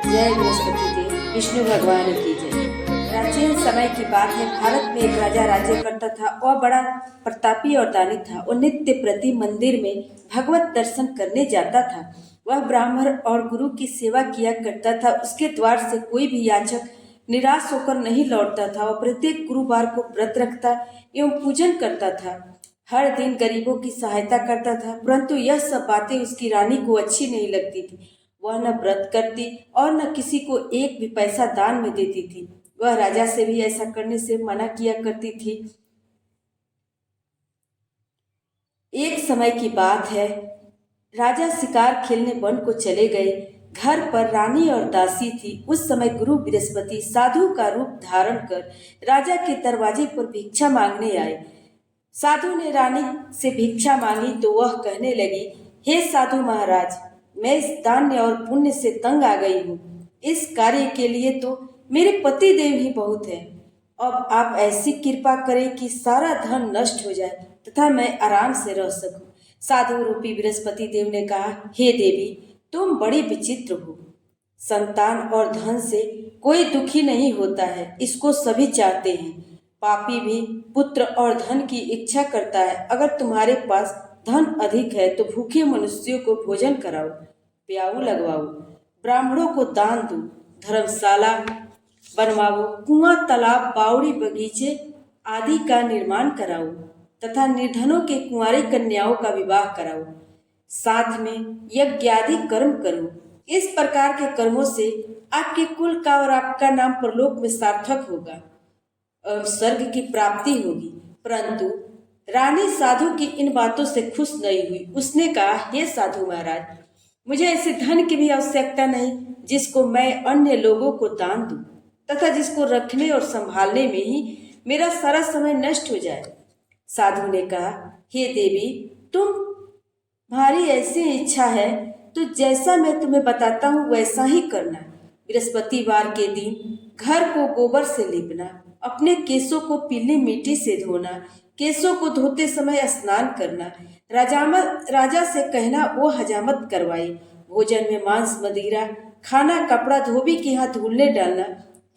जय बृहस्पति देव, विष्णु भगवान की जय। प्राचीन समय की बात है। भारत में एक राजा राज्य करता था। वह बड़ा प्रतापी और दानी था। वह नित्य प्रति मंदिर में भगवत दर्शन करने जाता था। वह ब्राह्मण और गुरु की सेवा किया करता था। उसके द्वार से कोई भी याचक निराश होकर नहीं लौटता था। वह प्रत्येक गुरुवार को व्रत रखता एवं पूजन करता था। हर दिन गरीबों की सहायता करता था, परंतु यह सब बातें उसकी रानी को अच्छी नहीं लगती थी। वह न व्रत करती और न किसी को एक भी पैसा दान में देती थी। वह राजा से भी ऐसा करने से मना किया करती थी। एक समय की बात है, राजा शिकार खेलने वन को चले गए। घर पर रानी और दासी थी। उस समय गुरु बृहस्पति साधु का रूप धारण कर राजा के दरवाजे पर भिक्षा मांगने आए। साधु ने रानी से भिक्षा मांगी तो वह कहने लगी, हे साधु महाराज, मैं इस दान्य और पुण्य से तंग आ गई हूँ। इस कार्य के लिए तो मेरे पति देव ही बहुत हैं। अब आप ऐसी कृपा करें कि सारा धन नष्ट हो जाए तथा मैं आराम से रह सकूं। साधु रूपी बृहस्पति देव ने कहा, हे देवी, तुम बड़ी विचित्र हो। संतान और धन से कोई दुखी नहीं होता है, इसको सभी चाहते हैं। पापी भी पुत्र और धन की इच्छा करता है। अगर तुम्हारे पास धन अधिक है तो भूखे मनुष्यों को भोजन कराओ, प्याऊ लगवाओ, ब्राह्मणों को दान दो, धर्मशाला बनवाओ, कुआं, तालाब, बावड़ी, बगीचे आदि का निर्माण कराओ तथा निर्धनों के कुंवारी कन्याओं का विवाह कराओ। साथ में यज्ञ आदि कर्म करो। इस प्रकार के कर्मों से आपके कुल का और आपका नाम परलोक में सार्थक होगा और स्वर्ग की प्राप्ति होगी। परंतु रानी साधु की इन बातों से खुश नहीं हुई। उसने कहा, हे साधु महाराज, मुझे ऐसे धन की भी आवश्यकता नहीं जिसको मैं अन्य लोगों को दान दूं तथा जिसको रखने और संभालने में ही मेरा सारा समय नष्ट हो जाए। साधु ने कहा, हे देवी, तुम्हारी ऐसी इच्छा है तो जैसा मैं तुम्हें बताता हूँ वैसा ही करना। बृहस्पतिवार के दिन घर को गोबर से लीपना, अपने केसों को पीली मिट्टी से धोना, केसों को धोते समय स्नान करना, राजा से कहना वो हजामत करवाए, भोजन में मांस मदिरा खाना, कपड़ा धोबी के हाथ धुलने डालना।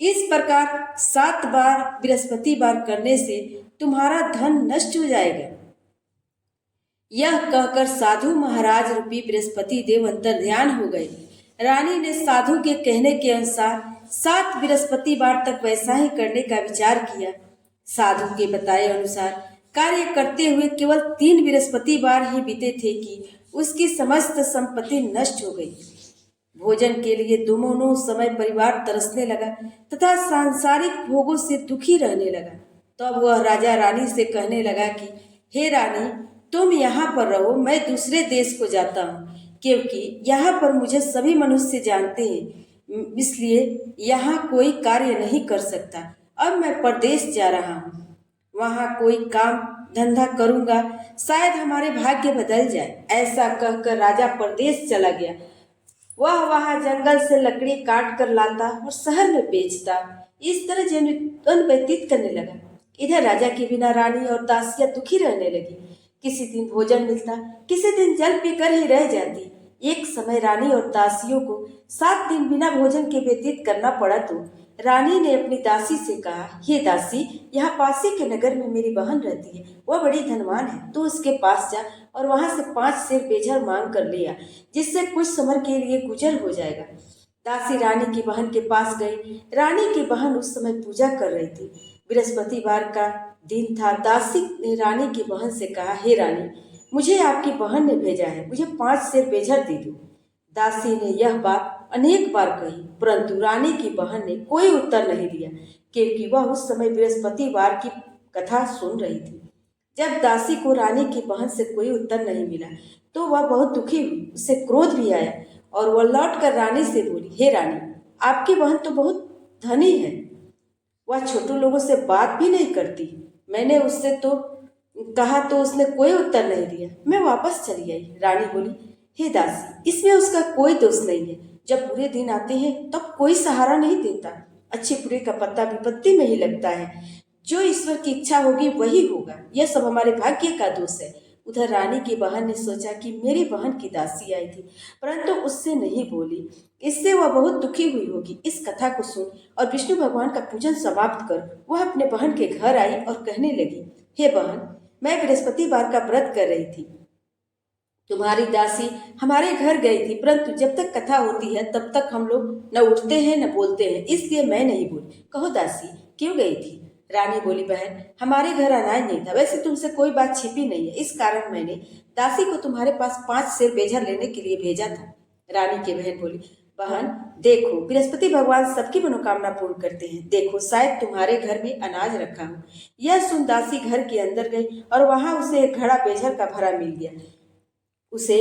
इस प्रकार 7 बार बृहस्पतिवार करने से तुम्हारा धन नष्ट हो जाएगा। यह कहकर साधु महाराज रूपी बृहस्पति देव अंतर्ध्यान हो गए। रानी ने साधु के कहने के अनुसार 7 बृहस्पतिवार तक वैसा ही करने का विचार किया। साधु के बताए अनुसार कार्य करते हुए केवल 3 बृहस्पतिवार ही बीते थे कि उसकी समस्त संपत्ति नष्ट हो गई। भोजन के लिए दोनों समय परिवार तरसने लगा तथा सांसारिक भोगों से दुखी रहने लगा। तब वह राजा रानी से कहने लगा कि हे रानी, तुम यहाँ पर रहो, मैं दूसरे देश को जाता हूँ, क्योंकि यहाँ पर मुझे सभी मनुष्य जानते हैं, इसलिए यहाँ कोई कार्य नहीं कर सकता। अब मैं परदेश जा रहा हूँ, वहाँ कोई काम धंधा करूँगा, शायद हमारे भाग्य बदल जाए। ऐसा कहकर राजा परदेश चला गया। वह वहाँ जंगल से लकड़ी काट कर लाता और शहर में बेचता। इस तरह जीवन व्यतीत करने लगा। इधर राजा के बिना रानी और दासियां दुखी रहने लगी। किसी दिन भोजन मिलता, किसी दिन जल पीकर ही रह जाती। एक समय रानी और दासियों को 7 दिन बिना भोजन के व्यतीत करना पड़ा तो रानी ने अपनी दासी से कहा, हे दासी, यहाँ पासी के नगर में मेरी बहन रहती है, वह बड़ी धनवान है, तो उसके पास जा और वहां से 5 सेर बेझर मांग कर ले आ, जिससे कुछ समय के लिए गुजर हो जाएगा। दासी रानी की बहन के पास गई। रानी की बहन उस समय पूजा कर रही थी। बृहस्पतिवार का दिन था। दासी ने रानी की बहन से कहा, हे रानी, मुझे आपकी बहन ने भेजा है, मुझे 5 सेर बेझर दे दो। दासी ने यह बात अनेक बार कही, परंतु रानी की बहन ने कोई उत्तर नहीं दिया, क्योंकि वह उस समय बृहस्पतिवार की कथा सुन रही थी। जब दासी को रानी की बहन से कोई उत्तर नहीं मिला तो वह बहुत दुखी हुई। उसे क्रोध भी आया और वह लौटकर रानी से बोली, हे रानी, आपकी बहन तो बहुत धनी है, वह छोटे लोगों से बात भी नहीं करती। मैंने उससे तो कहा तो उसने कोई उत्तर नहीं दिया, मैं वापस चली आई। रानी बोली, हे दासी, इसमें उसका कोई दोष नहीं है। जब बुरे दिन आते हैं तब कोई सहारा नहीं देता। अच्छे बुरे का पत्ता विपत्ति में ही लगता है। जो ईश्वर की इच्छा होगी वही होगा, यह सब हमारे भाग्य का दोष है। उधर रानी की बहन ने सोचा कि मेरी बहन की दासी आई थी, परंतु उससे नहीं बोली, इससे वह बहुत दुखी हुई होगी। इस कथा को सुन और विष्णु भगवान का पूजन समाप्त कर वह अपने बहन के घर आई और कहने लगी, हे बहन, मैं बृहस्पतिवार का व्रत कर रही थी। तुम्हारी दासी हमारे घर गई थी, परंतु जब तक कथा होती है तब तक हम लोग न उठते हैं न बोलते हैं, इसलिए मैं नहीं बोली। कहो दासी, क्यों गई थी? रानी बोली, बहन, हमारे घर अनाज नहीं था। वैसे तुमसे कोई बात छिपी नहीं है, इस कारण मैंने दासी को तुम्हारे पास 5 सेर बेजा लेने के लिए भेजा था। रानी की बहन बोली, बहन देखो, बृहस्पति भगवान सबकी मनोकामना पूर्ण करते हैं। देखो, शायद तुम्हारे घर में अनाज रखा हो। यह सुन दासी घर के अंदर गई और वहां उसे एक घड़ा बेजर का भरा मिल गया। उसे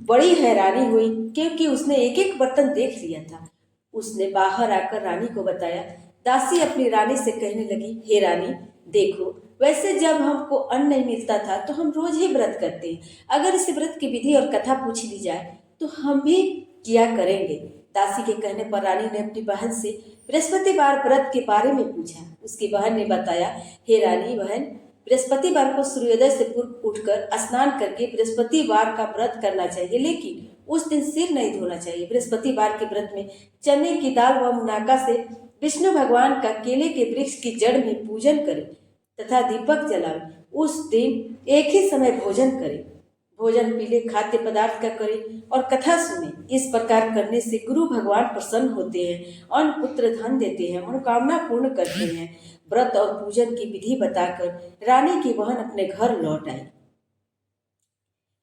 बड़ी हैरानी हुई क्योंकि उसने एक एक बर्तन देख लिया था। उसने बाहर आकर रानी को बताया। दासी अपनी रानी से कहने लगी, हे रानी, देखो, वैसे जब हमको अन्न नहीं मिलता था तो हम रोज ही व्रत करते हैं। अगर इस व्रत की विधि और कथा पूछ ली जाए तो हम भी किया करेंगे। दासी के कहने पर रानी ने अपनी बहन से बृहस्पतिवार व्रत के बारे में पूछा। उसकी बहन ने बताया, हे रानी बहन, बृहस्पतिवार को सूर्योदय से पूर्व उठकर स्नान करके बृहस्पतिवार का व्रत करना चाहिए, लेकिन उस दिन सिर नहीं धोना चाहिए। बृहस्पतिवार के व्रत में चने की दाल व मुनाका से विष्णु भगवान का केले के वृक्ष की जड़ में पूजन करें तथा दीपक जलाएं। उस दिन एक ही समय भोजन करें। भोजन पीले खाद्य पदार्थ का करें और कथा सुने। इस प्रकार करने से गुरु भगवान प्रसन्न होते हैं, अन्न पुत्र धन देते हैं, मनोकामना पूर्ण करते हैं। व्रत और पूजन की विधि बताकर रानी की बहन अपने घर लौट आई।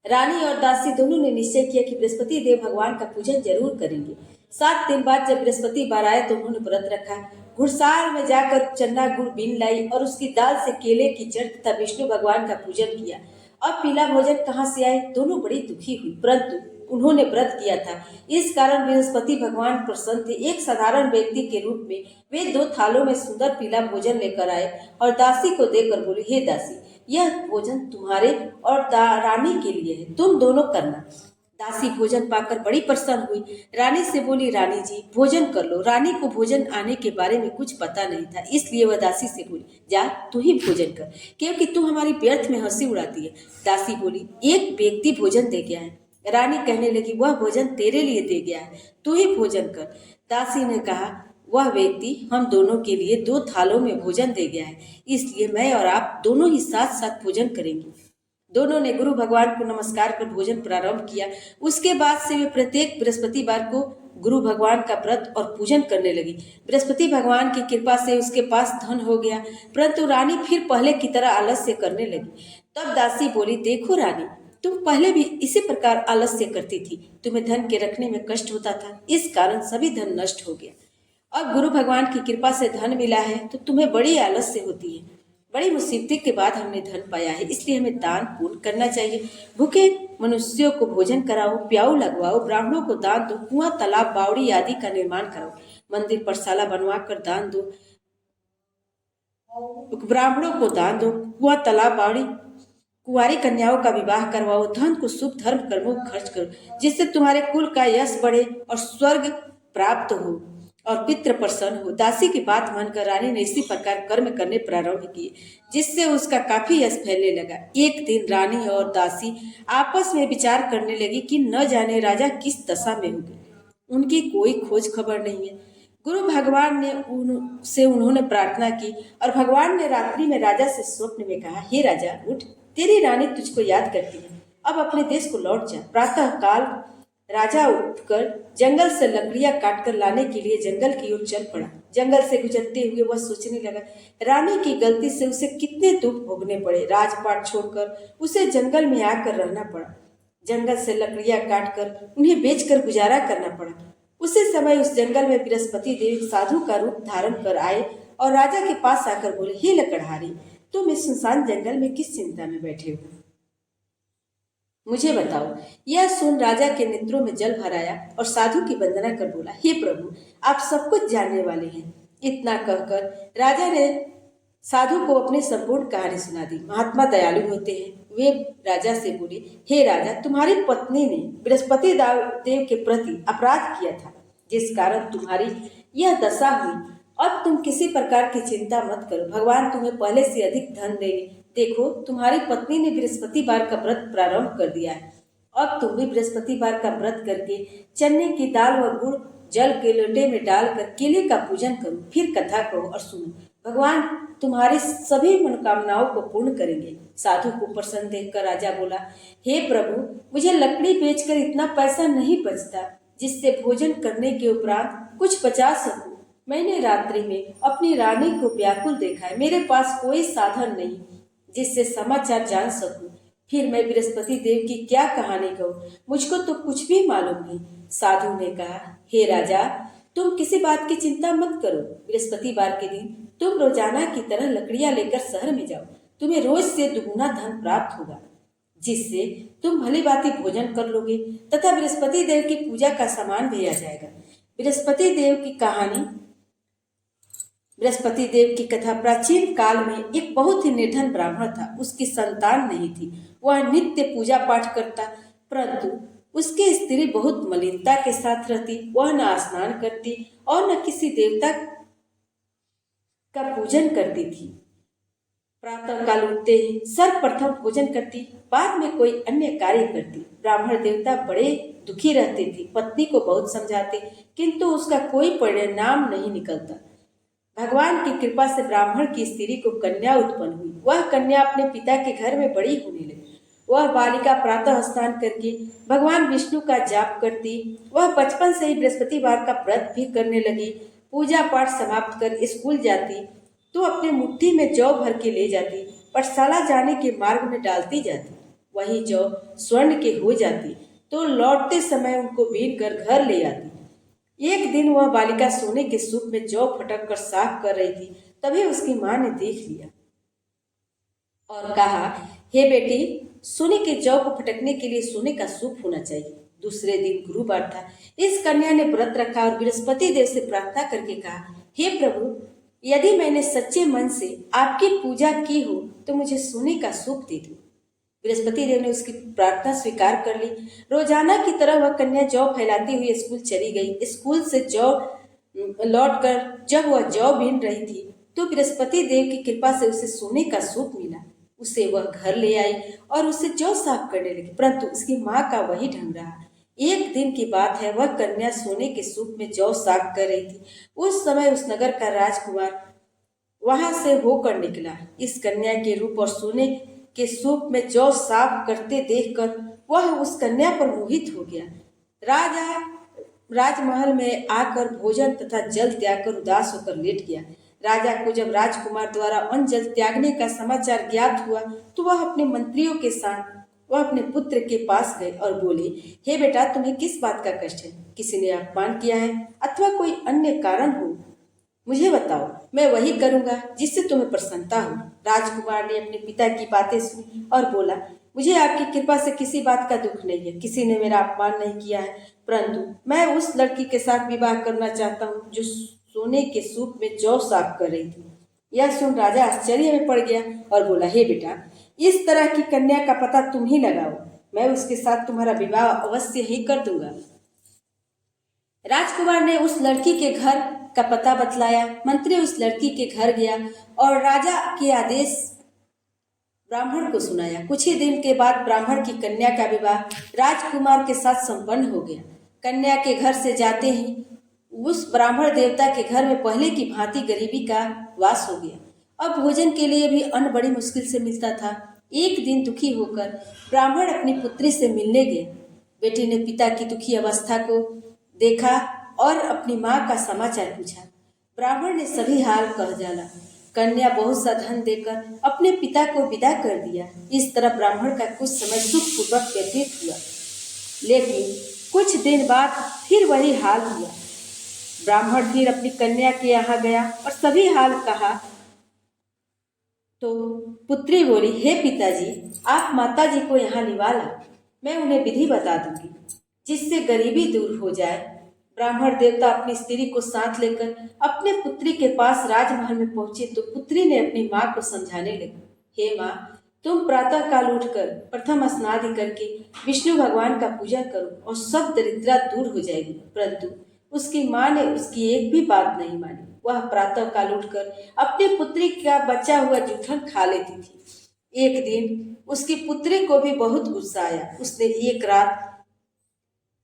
रानी और दासी दोनों ने निश्चय किया कि बृहस्पति देव भगवान का पूजन जरूर करेंगे। 7 दिन बाद जब बृहस्पतिवार आए तो उन्होंने व्रत रखा। घुड़साल में जाकर चन्ना गुड़ बीन लाई और उसकी दाल से केले की जड़ तथा विष्णु भगवान का पूजन किया। अब पीला भोजन कहाँ से आए? दोनों बड़ी दुखी हुई, परंतु उन्होंने व्रत किया था, इस कारण बृहस्पति भगवान प्रसन्न थे। एक साधारण व्यक्ति के रूप में वे 2 थालों में सुंदर पीला भोजन लेकर आए और दासी को देकर बोले, हे दासी, यह भोजन तुम्हारे और रानी के लिए है, तुम दोनों करना। दासी भोजन पाकर बड़ी प्रसन्न हुई। रानी से बोली, रानी जी, भोजन कर लो। रानी को भोजन आने के बारे में कुछ पता नहीं था, इसलिए वह दासी से बोली, जा तू ही भोजन कर, क्योंकि तू हमारी व्यर्थ में हंसी उड़ाती है। दासी बोली, एक व्यक्ति भोजन दे गया है। रानी कहने लगी, वह भोजन तेरे लिए दे गया है, तू ही भोजन कर। दासी ने कहा, वह व्यक्ति हम दोनों के लिए 2 थालों में भोजन दे गया है, इसलिए मैं और आप दोनों ही साथ साथ भोजन करेंगे। दोनों ने गुरु भगवान को नमस्कार कर भोजन प्रारंभ किया। उसके बाद से वे प्रत्येक बृहस्पतिवार को गुरु भगवान का व्रत और पूजन करने लगी। बृहस्पति भगवान की कृपा से उसके पास धन हो गया, परंतु रानी फिर पहले की तरह आलस्य करने लगी। तब दासी बोली, देखो रानी, तुम पहले भी इसी प्रकार आलस्य करती थी। तुम्हें धन के रखने में कष्ट होता था, इस कारण सभी धन नष्ट हो गया। अब गुरु भगवान की कृपा से धन मिला है तो तुम्हें बड़ी आलस्य होती है। बड़ी मुसीबत के बाद हमने धन पाया है, इसलिए हमें दान पुण्य करना चाहिए। भूखे मनुष्यों को भोजन कराओ, प्याऊ लगवाओ, ब्राह्मणों को दान दो, कुआं तालाब बावड़ी आदि का निर्माण कराओ, मंदिर परसाला बनवा कर दान दो, ब्राह्मणों को दान दो, कुआं तालाब बावड़ी, कुंवारी कन्याओं का विवाह करवाओ, धन को शुभ धर्म कर्मों खर्च करो, जिससे तुम्हारे कुल का यश बढ़े और स्वर्ग प्राप्त हो और पितृ प्रसन्न हो। दासी की बात मानकर रानी ने इसी प्रकार कर्म करने प्रारंभ किए, जिससे उसका काफी यश फैलने लगा। एक दिन रानी और दासी आपस में विचार करने लगी कि न जाने राजा किस दशा में होंगे, उनकी कोई खोज खबर नहीं है। गुरु भगवान ने उनसे उन्होंने प्रार्थना की और भगवान ने रात्रि में राजा से स्वप्न में कहा, हे राजा, उठ, तेरी रानी तुझको याद करती है, अब अपने देश को लौट जा। प्रातः काल राजा उठकर जंगल से लकड़ियां काटकर लाने के लिए जंगल की ओर चल पड़ा। जंगल से गुजरते हुए वह सोचने लगा, रानी की गलती से उसे कितने दुख भोगने पड़े। राजपाट छोड़कर उसे जंगल में आकर रहना पड़ा। जंगल से लकड़ियां काटकर उन्हें बेचकर गुजारा करना पड़ा। उसी समय उस जंगल में बृहस्पति देव साधु का रूप धारण कर आए और राजा के पास आकर बोले, हे लकड़हारी, तुम इस सुनसान जंगल में किस चिंता में बैठे हो, मुझे बताओ। यह सुन राजा के नेत्रों में जल भर आया और साधु की वंदना कर बोला, हे प्रभु, आप सब कुछ जानने वाले हैं। इतना कहकर राजा ने साधु को अपनी संपूर्ण कहानी सुना दी। महात्मा दयालु होते हैं। वे राजा से बोले, हे राजा, तुम्हारी पत्नी ने बृहस्पति देव के प्रति अपराध किया था, जिस कारण तुम्हारी यह दशा हुई। अब तुम किसी प्रकार की चिंता मत करो, भगवान तुम्हें पहले से अधिक धन देंगे। देखो, तुम्हारी पत्नी ने बृहस्पतिवार का व्रत प्रारंभ कर दिया है अब तुम भी बृहस्पतिवार का व्रत करके चने की दाल व गुड़ जल के लोटे में डालकर केले का पूजन करो, फिर कथा कहो और सुनो। भगवान तुम्हारी सभी मनोकामनाओं को पूर्ण करेंगे। साधु को प्रसन्न देखकर राजा बोला, हे प्रभु, मुझे लकड़ी बेचकर इतना पैसा नहीं बचता जिससे भोजन करने के उपरांत कुछ बचा सकूं। मैंने रात्रि में अपनी रानी को व्याकुल देखा है। मेरे पास कोई साधन नहीं जिससे समाचार जान सकूं। फिर मैं बृहस्पति देव की क्या कहानी कहूँ, मुझको तो कुछ भी मालूम नहीं। साधु ने कहा, हे राजा, तुम किसी बात की चिंता मत करो। बृहस्पतिवार के दिन तुम रोजाना की तरह लकड़ियां लेकर शहर में जाओ। तुम्हें रोज से दुगुना धन प्राप्त होगा, जिससे तुम भली भांति भोजन कर लोगे तथा बृहस्पति देव की पूजा का सामान भी आ जाएगा। बृहस्पति देव की कहानी। बृहस्पति देव की कथा। प्राचीन काल में एक बहुत ही निर्धन ब्राह्मण था। उसकी संतान नहीं थी। वह नित्य पूजा पाठ करता, परंतु उसकी स्त्री बहुत मलिनता के साथ रहती। वह न स्नान करती और न किसी देवता का पूजन करती थी। प्रातः काल उठते ही सर्वप्रथम भोजन करती, बाद में कोई अन्य कार्य करती। ब्राह्मण देवता बड़े दुखी रहते थे। पत्नी को बहुत समझाते, किंतु उसका कोई परिणाम नहीं निकलता। भगवान की कृपा से ब्राह्मण की स्त्री को कन्या उत्पन्न हुई। वह कन्या अपने पिता के घर में बड़ी होने लगी। वह बालिका प्रातः स्नान करके भगवान विष्णु का जाप करती। वह बचपन से ही बृहस्पतिवार का व्रत भी करने लगी। पूजा पाठ समाप्त कर स्कूल जाती तो अपने मुट्ठी में जौ भर के ले जाती। पाठशाला जाने के मार्ग में डालती जाती। वही जौ स्वर्ण के हो जाती तो लौटते समय उनको बीन कर घर ले आती। एक दिन वह बालिका सोने के सूप में जौ फटक कर साफ कर रही थी। तभी उसकी माँ ने देख लिया और कहा, हे बेटी, सोने के जौ को फटकने के लिए सोने का सूप होना चाहिए। दूसरे दिन गुरुवार था। इस कन्या ने व्रत रखा और बृहस्पति देव से प्रार्थना करके कहा, हे प्रभु, यदि मैंने सच्चे मन से आपकी पूजा की हो तो मुझे सोने का सूप दे दो। बृहस्पति देव ने उसकी प्रार्थना स्वीकार कर ली। रोजाना की तरह वह कन्या जौ फैलाती हुई स्कूल चली गई। स्कूल से जौ लौटकर जब वह जौ बीन रही थी तो बृहस्पति देव की कृपा से उसे सोने का सूप मिला। उसे वह घर ले आई और उसे जौ साफ करने लगी, परंतु उसकी माँ का वही ढंग रहा। एक दिन की बात है, वह कन्या सोने के सूप में जौ साफ कर रही थी। उस समय उस नगर का राजकुमार वहां से होकर निकला। इस कन्या के रूप और सोने के सूप में जौ साफ करते देखकर वह उस कन्या पर मोहित हो गया। राजा राजमहल में आकर भोजन तथा जल त्याग कर उदास होकर लेट गया। राजा को जब राजकुमार द्वारा अन्न जल त्यागने का समाचार ज्ञात हुआ तो वह अपने मंत्रियों के साथ वह अपने पुत्र के पास गए और बोले, हे बेटा, तुम्हें किस बात का कष्ट है? किसी ने अपमान किया है अथवा कोई अन्य कारण हो? मुझे बताओ, मैं वही करूंगा जिससे तुम्हें प्रसन्नता हो। राजकुमार ने अपने पिता की बातें सुनी और बोला, मुझे आपकी कृपा से किसी बात का दुख नहीं है। किसी ने मेरा अपमान नहीं किया है, परंतु मैं उस लड़की के साथ विवाह करना चाहता हूँ जो सोने के सूप में जौ साफ कर रही थी। यह सुन राजा आश्चर्य में पड़ गया और बोला, हे बेटा, इस तरह की कन्या का पता तुम ही लगाओ। मैं उसके साथ तुम्हारा विवाह अवश्य ही कर दूंगा। राजकुमार ने उस लड़की के घर का पता बतलाया। मंत्री उस लड़की के घर गया और राजा के आदेश ब्राह्मण को सुनाया। कुछ ही दिन के बाद ब्राह्मण की कन्या का विवाह राजकुमार के साथ संपन्न हो गया। कन्या के घर से जाते ही उस ब्राह्मण देवता के घर में पहले की भांति गरीबी का वास हो गया। अब भोजन के लिए भी अन्न बड़ी मुश्किल से मिलता था। एक दिन दुखी होकर ब्राह्मण अपनी पुत्री से मिलने गए। बेटी ने पिता की दुखी अवस्था को देखा और अपनी माँ का समाचार पूछा। ब्राह्मण ने सभी हाल कह डाला। कन्या बहुत सा धन देकर अपने पिता को विदा कर दिया। इस तरह ब्राह्मण का कुछ समय सुखपूर्वक व्यतीत हुआ, लेकिन कुछ दिन बाद फिर वही हाल हुआ। ब्राह्मण फिर अपनी कन्या के यहाँ गया और सभी हाल कहा तो पुत्री बोली, हे पिताजी, आप माताजी को यहाँ लिवा ला, मैं उन्हें विधि बता दूंगी जिससे गरीबी दूर हो जाए। ब्राह्मण देवता अपनी स्त्री को साथ लेकर अपने पुत्री के पास राजमहल में पहुंचे तो पुत्री ने अपनी माँ को समझाने लगी, हे माँ, तुम प्रातः काल उठकर प्रथम स्नान करके विष्णु भगवान का पूजा करो और सब दरिद्रता दूर हो जाएगी। परंतु उसकी माँ ने उसकी एक भी बात नहीं मानी। वह प्रातः काल उठकर अपनी पुत्री का बचा हुआ जूठन खा लेती थी। एक दिन उसकी पुत्री को भी बहुत गुस्सा आया। उसने एक रात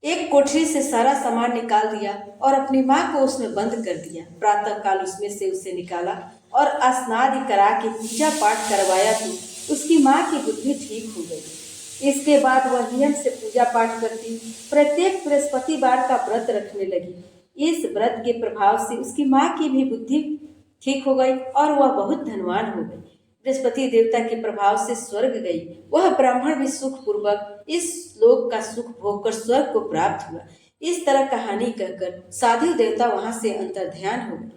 एक कोठरी से सारा सामान निकाल दिया और अपनी माँ को उसमें बंद कर दिया। प्रातः काल उसमें से उसे निकाला और स्नान करा के पूजा पाठ करवाया तो उसकी माँ की बुद्धि ठीक हो गई। इसके बाद वह नियम से पूजा पाठ करती, प्रत्येक बृहस्पतिवार का व्रत रखने लगी। इस व्रत के प्रभाव से उसकी माँ की भी बुद्धि ठीक हो गई और वह बहुत धनवान हो गई। बृहस्पति देवता के प्रभाव से स्वर्ग गई। वह ब्राह्मण भी सुख पूर्वक इस लोक का सुख भोग कर स्वर्ग को प्राप्त हुआ। इस तरह कहानी कहकर साधु देवता वहां से अंतर्ध्यान हो गए।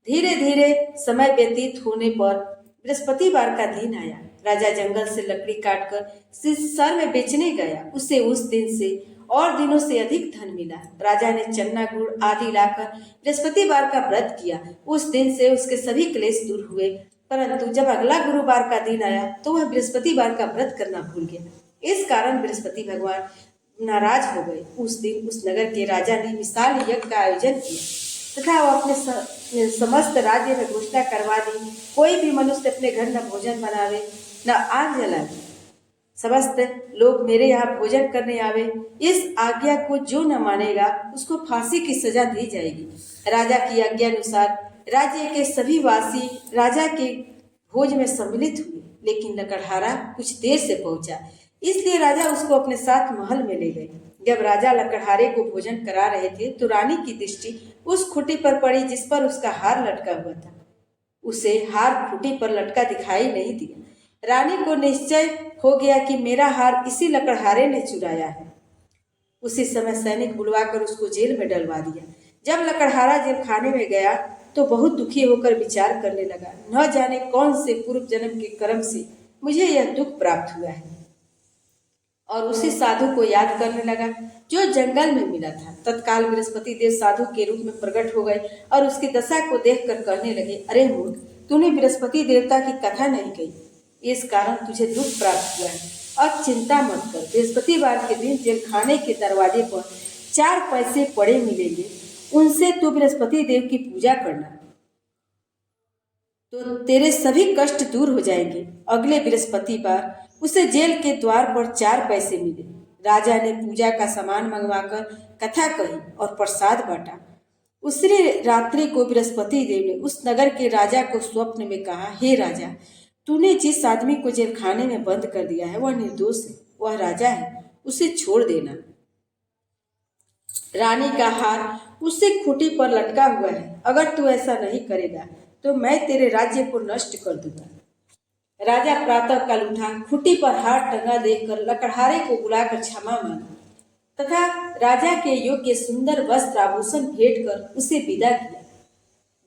धीरे धीरे समय व्यतीत होने पर बृहस्पतिवार का दिन आया। राजा जंगल से लकड़ी काटकर शहर में बेचने गया। उसे उस दिन से और दिनों से अधिक धन मिला। राजा ने चन्ना गुड़ आदि लाकर बृहस्पतिवार का व्रत किया। उस दिन से उसके सभी क्लेश दूर हुए। परंतु जब अगला गुरुवार का दिन आया तो वह बृहस्पतिवार का व्रत करना भूल गया। इस कारण बृहस्पति भगवान नाराज हो गए। उस दिन उस नगर के राजा ने विशाल यज्ञ का आयोजन किया तथा वह अपने समस्त राज्य में घोषणा करवा दी, कोई भी मनुष्य अपने घर न भोजन बनावे न आग जलावे। समस्त लोग मेरे यहाँ भोजन करने आवे। इस आज्ञा को जो न मानेगा उसको फांसी की सजा दी जाएगी। राजा की आज्ञा अनुसार राज्य के सभी वासी राजा के भोज में सम्मिलित हुए, लेकिन लकड़हारा कुछ देर से पहुंचा, इसलिए राजा उसको अपने साथ महल में ले गए। जब राजा लकड़हारे को भोजन करा रहे थे तो रानी की दृष्टि उस खूंटी पर पड़ी जिस पर उसका हार लटका हुआ था। उसे हार खूंटी पर लटका दिखाई नहीं दिया। रानी को निश्चय हो गया कि मेरा हार इसी लकड़हारे ने चुराया है। उसी समय सैनिक बुलवाकर उसको जेल में डलवा दिया। जब लकड़हारा जेल खाने में गया तो बहुत दुखी होकर विचार करने लगा, न जाने कौन से पूर्व जन्म के कर्म से मुझे यह दुख प्राप्त हुआ है। और उसी साधु को याद करने लगा जो जंगल में मिला था। तत्काल बृहस्पति देव साधु के रूप में प्रकट हो गए और उसकी दशा को देखकर कहने लगे, अरे मूर्ख, तूने बृहस्पति देवता की कथा नहीं कही, इस कारण तुझे दुख प्राप्त हुआ है। अब चिंता मत कर, बृहस्पतिवार के दिन जेल खाने के दरवाजे पर 4 पैसे पड़े मिलेंगे, उनसे तू बृहस्पति देव की पूजा करना तो तेरे सभी कष्ट दूर हो जाएंगे। अगले बृहस्पतिवार उसे जेल के द्वार पर 4 पैसे मिले। राजा ने पूजा का सामान मंगवाकर कथा कही और प्रसाद बांटा। उसी रात्रि को बृहस्पति देव ने उस नगर के राजा को स्वप्न में कहा, हे राजा, तूने जिस आदमी को जेल खाने में बंद कर दिया है वह निर्दोष है, वह राजा है, उसे छोड़ देना। रानी का हार उससे खूंटी पर लटका हुआ है, अगर तू ऐसा नहीं करेगा तो मैं तेरे राज्य को नष्ट कर दूंगा। राजा प्रातः काल उठा, खूंटी पर हार टंगा देखकर लकड़हारे को बुलाकर क्षमा मांगी तथा राजा के योग्य सुंदर वस्त्र आभूषण भेंट कर उसे विदा किया।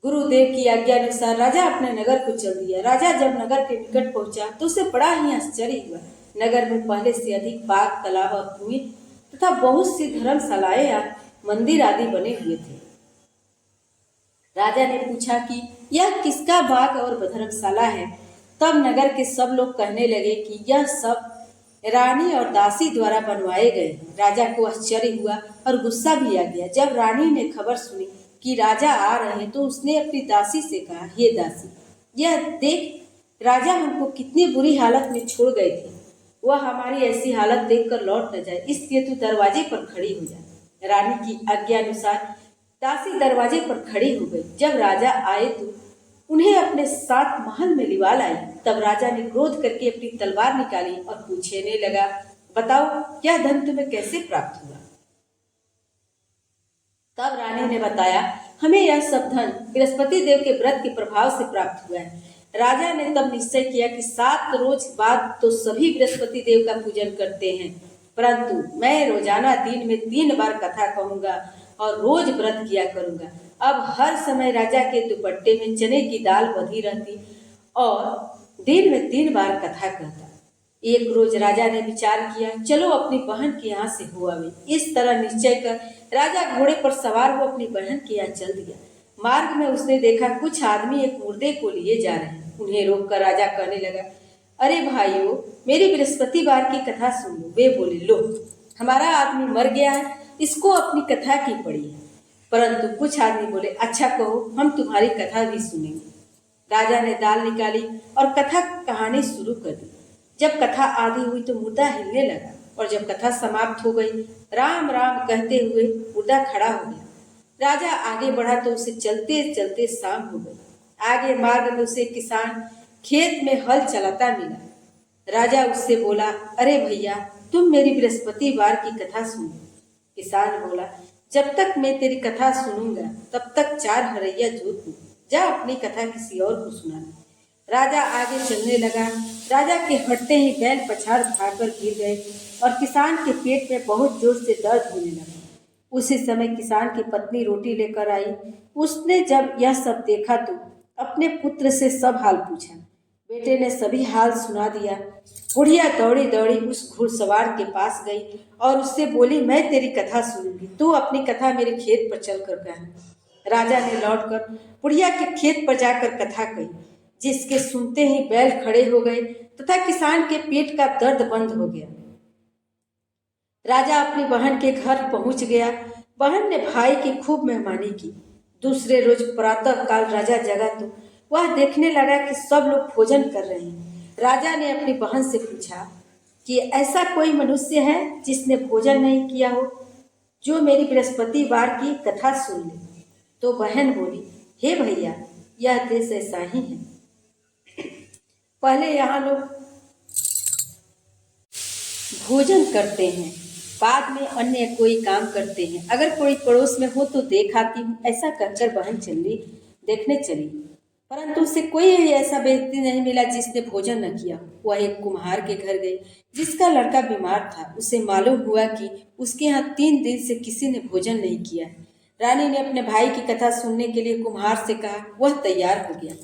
गुरुदेव की आज्ञा अनुसार राजा अपने नगर को चल दिया। राजा जब नगर के निकट पहुंचा तो उसे बड़ा ही आश्चर्य हुआ। नगर में पहले से अधिक बाग, तालाब और कुएं तथा बहुत सी धर्मशालाएं या मंदिर आदि बने हुए थे। राजा ने पूछा कि यह किसका बाग और धर्मशाला है। तब नगर के सब लोग कहने लगे कि यह सब रानी और दासी द्वारा बनवाए गए हैं। राजा को आश्चर्य हुआ और गुस्सा भी आ गया। जब रानी ने खबर सुनी कि राजा आ रहे हैं तो उसने अपनी दासी से कहा, हे दासी, यह देख, राजा हमको कितनी बुरी हालत में छोड़ गए थे, वह हमारी ऐसी हालत देखकर लौट न जाए, इसलिए तू दरवाजे पर खड़ी हो जा। रानी की आज्ञा अनुसार दासी दरवाजे पर खड़ी हो गई। जब राजा आए तो उन्हें अपने साथ महल में लिवा लाई। तब राजा ने क्रोध करके अपनी तलवार निकाली और पूछने लगा, बताओ यह धन तुम्हें कैसे प्राप्त हुआ। तब रानी ने बताया, हमें यह सब धन बृहस्पति देव के व्रत के प्रभाव से प्राप्त हुआ है। राजा ने तब निश्चय किया कि 7 रोज बाद तो सभी बृहस्पति देव का पूजन करते हैं, परंतु मैं रोजाना दिन में 3 बार कथा कहूंगा और रोज व्रत किया करूंगा। अब हर समय राजा के दुपट्टे में चने की दाल बंधी रहती और दिन में 3 बार कथा कहता। एक रोज राजा ने विचार किया, चलो अपनी बहन के यहाँ से हो आवे। इस तरह निश्चय कर राजा घोड़े पर सवार हो अपनी बहन के यहाँ चल दिया। मार्ग में उसने देखा कुछ आदमी एक मुर्दे को लिए जा रहे हैं। उन्हें रोककर राजा कहने लगा, अरे भाइयों, मेरी बृहस्पतिवार की कथा सुन लो। वे बोले, लो, हमारा आदमी मर गया है, इसको अपनी कथा की पड़ी है। परंतु कुछ आदमी बोले, अच्छा कहो, हम तुम्हारी कथा भी सुनेंगे। राजा ने दाल निकाली और कथा कहानी शुरू कर दी। जब कथा आधी हुई तो मुर्दा हिलने लगा और जब कथा समाप्त हो गई, राम राम कहते हुए मुर्दा खड़ा हो गया। राजा आगे बढ़ा तो उसे चलते चलते शाम हो गई। आगे मार्ग में उसे किसान खेत में हल चलाता मिला। राजा उससे बोला, अरे भैया, तुम मेरी बृहस्पतिवार की कथा सुनो। किसान बोला, जब तक मैं तेरी कथा सुनूंगा तब तक 4 हरैया जोत लूं। जा अपनी कथा किसी और को सुनाना। राजा आगे चलने लगा। राजा के हटते ही बैल पछाड़ खाकर गिर गए और किसान के पेट में बहुत जोर से दर्द होने लगा। उसी समय किसान की पत्नी रोटी लेकर आई। उसने जब यह सब देखा तो अपने पुत्र से सब हाल पूछा। बेटे ने सभी हाल सुना दिया। बुढ़िया दौड़ी दौड़ी उस घुड़सवार के पास गई और उससे बोली, मैं तेरी कथा सुनूंगी, तू अपनी कथा मेरे खेत पर चलकर कह। राजा ने लौटकर बुढ़िया के खेत पर जाकर कथा कही, जिसके सुनते ही बैल खड़े हो गए तथा किसान के पेट का दर्द बंद हो गया। राजा अपनी बहन के घर पहुंच गया। बहन ने भाई की खूब मेहमानी की। दूसरे रोज प्रातः काल राजा जगा तो वह देखने लगा कि सब लोग भोजन कर रहे हैं। राजा ने अपनी बहन से पूछा कि ऐसा कोई मनुष्य है जिसने भोजन नहीं किया हो, जो मेरी बृहस्पतिवार की कथा सुन ले। तो बहन बोली, हे भैया, यह देश ऐसा ही है। पहले यहाँ लोग भोजन करते हैं, बाद में अन्य कोई काम करते हैं। अगर कोई पड़ोस में हो तो देख आती हूँ। ऐसा कहकर बहन देखने चली, परंतु उसे कोई ऐसा व्यक्ति नहीं मिला जिसने भोजन न किया। वह एक कुम्हार के घर गई जिसका लड़का बीमार था। उसे मालूम हुआ कि उसके यहाँ 3 दिन से किसी ने भोजन नहीं किया है। रानी ने अपने भाई की कथा सुनने के लिए कुम्हार से कहा। वह तैयार हो गया।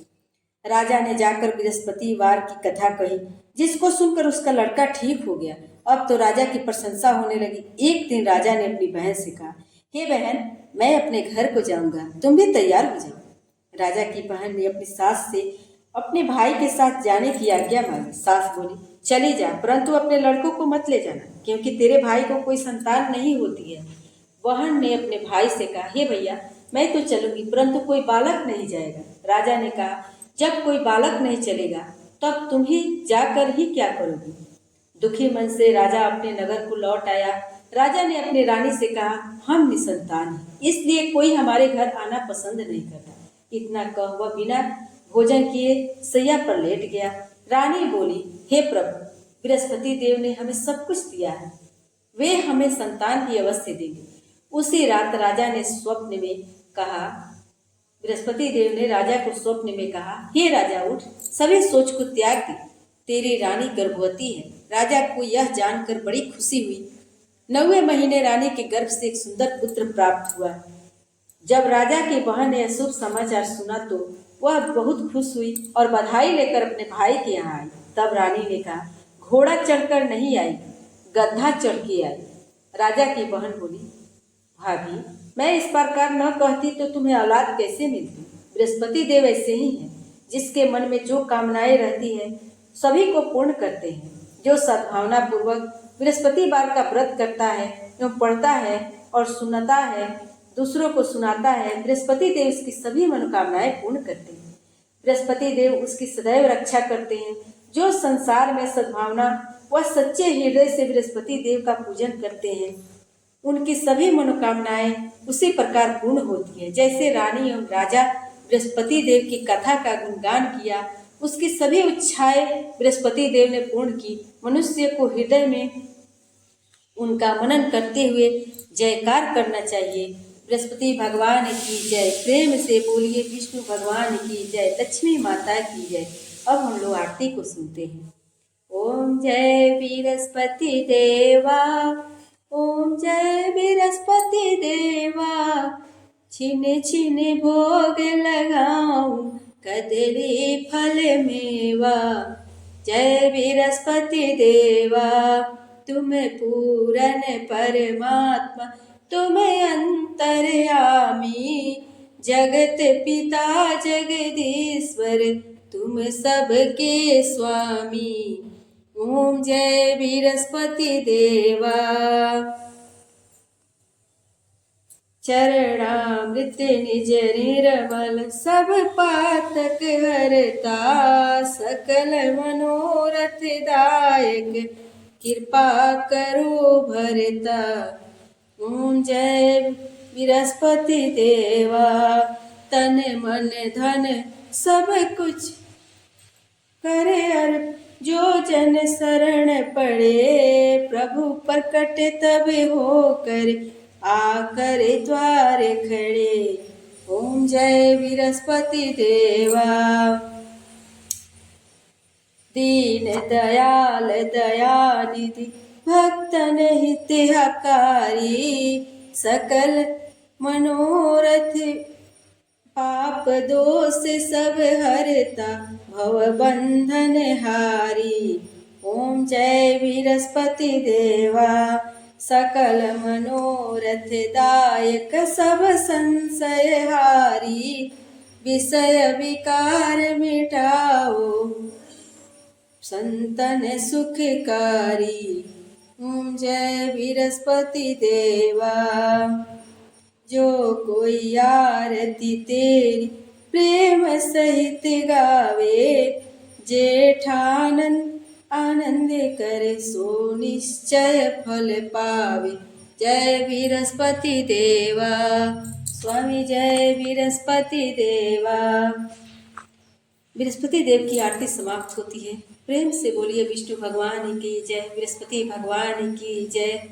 राजा ने जाकर बृहस्पतिवार की कथा कही, जिसको सुनकर उसका लड़का ठीक हो गया। अब तो राजा की प्रशंसा होने लगी। एक दिन राजा ने अपनी बहन से कहा, हे बहन, मैं अपने घर को जाऊंगा, तुम भी तैयार हो जाओ। राजा की बहन ने अपनी सास से अपने भाई के साथ जाने की आज्ञा मांगी। सास बोली, चली जा, परंतु अपने लड़कों को मत ले जाना, क्योंकि तेरे भाई को कोई संतान नहीं होती है। बहन ने अपने भाई से कहा, हे भैया, मैं तो चलूंगी, परंतु कोई बालक नहीं जाएगा। राजा ने कहा, जब कोई बालक नहीं चलेगा तब तुम ही जाकर ही क्या करोगी। दुखी मन से राजा अपने नगर को लौट आया। राजा ने अपनी रानी से कहा, हम निसंतान हैं, इसलिए कोई हमारे घर आना पसंद नहीं करता। इतना कह वह बिना भोजन किए सैया पर लेट गया। रानी बोली, हे प्रभु, बृहस्पति देव ने हमें सब कुछ दिया है, वे हमें संतान भी अवश्य देंगे। उसी रात राजा ने स्वप्न में कहा, बृहस्पति देव ने राजा को स्वप्न में कहा, हे राजा, उठ, सभी सोच को त्याग दे, तेरी रानी गर्भवती है। राजा को यह जानकर बड़ी खुशी हुई। 9वें महीने रानी के गर्भ से एक सुंदर पुत्र प्राप्त हुआ। जब राजा की बहन ने शुभ समाचार सुना तो वह बहुत खुश हुई और बधाई लेकर अपने भाई के यहाँ आई। तब रानी ने कहा, घोड़ा चढ़कर नहीं आई, गधा चढ़ के आई। राजा की बहन बोली, भाभी, मैं इस प्रकार न कहती तो तुम्हें औलाद कैसे मिलती। बृहस्पति देव ऐसे ही हैं, जिसके मन में जो कामनाएं रहती हैं सभी को पूर्ण करते हैं। जो सद्भावना पूर्वक बृहस्पतिवार का व्रत करता है एवं पढ़ता है और सुनाता है, दूसरों को सुनाता है, बृहस्पति देव उसकी सभी मनोकामनाएं पूर्ण करते हैं। बृहस्पति देव उसकी सदैव रक्षा करते हैं। जो संसार में सद्भावना व सच्चे हृदय से बृहस्पति देव का पूजन करते हैं, उनकी सभी मनोकामनाएं उसी प्रकार पूर्ण होती है। जैसे रानी एवं राजा बृहस्पति देव की कथा का गुणगान किया, उसकी सभी इच्छाएं बृहस्पति देव ने पूर्ण की। मनुष्य को हृदय में उनका मनन करते हुए जयकार करना चाहिए। बृहस्पति भगवान की जय। प्रेम से बोलिए विष्णु भगवान की जय, लक्ष्मी माता की जय। अब हम लोग आरती को सुनते हैं। ओम जय बृहस्पति देवा, ओम जय बृहस्पति देवा, छिने छिने भोग लगाऊं कदली फल मेवा। जय बृहस्पति देवा, तुम पूरन परमात्मा, तुम अंतर्यामी, जगत पिता जगदीश्वर, तुम सबके स्वामी। ओम जय बृहस्पति देवा। चरणामृत निज निर्मल सब पातक हरता, सकल मनोरथ दायक कृपा करो भरता। ओम जय बृहस्पति देवा, तन मन धन सब कुछ करे अर्प। जो जन शरण पड़े, प्रभु प्रकट तब हो कर, आकर द्वार खड़े। ओम जय बृहस्पति देवा, दीन दयाल दयानिधि भक्तन हितकारी, सकल मनोरथ पाप दोष सब हरता, भव बंधन हारी। ओम जय बृहस्पति देवा, सकल मनोरथ दायक सब संशय हारी। विषय विकार मिटाओ संतन सुखकारी। ओम जय बृहस्पति देवा, जो कोई आरती तेरी प्रेम सहित गावे, जेठानंद आनंद करे सो निश्चय फल पावे। जय बृहस्पति देवा, स्वामी जय बृहस्पति देवा। बृहस्पति देव की आरती समाप्त होती है। प्रेम से बोलिए विष्णु भगवान की जय, बृहस्पति भगवान की जय।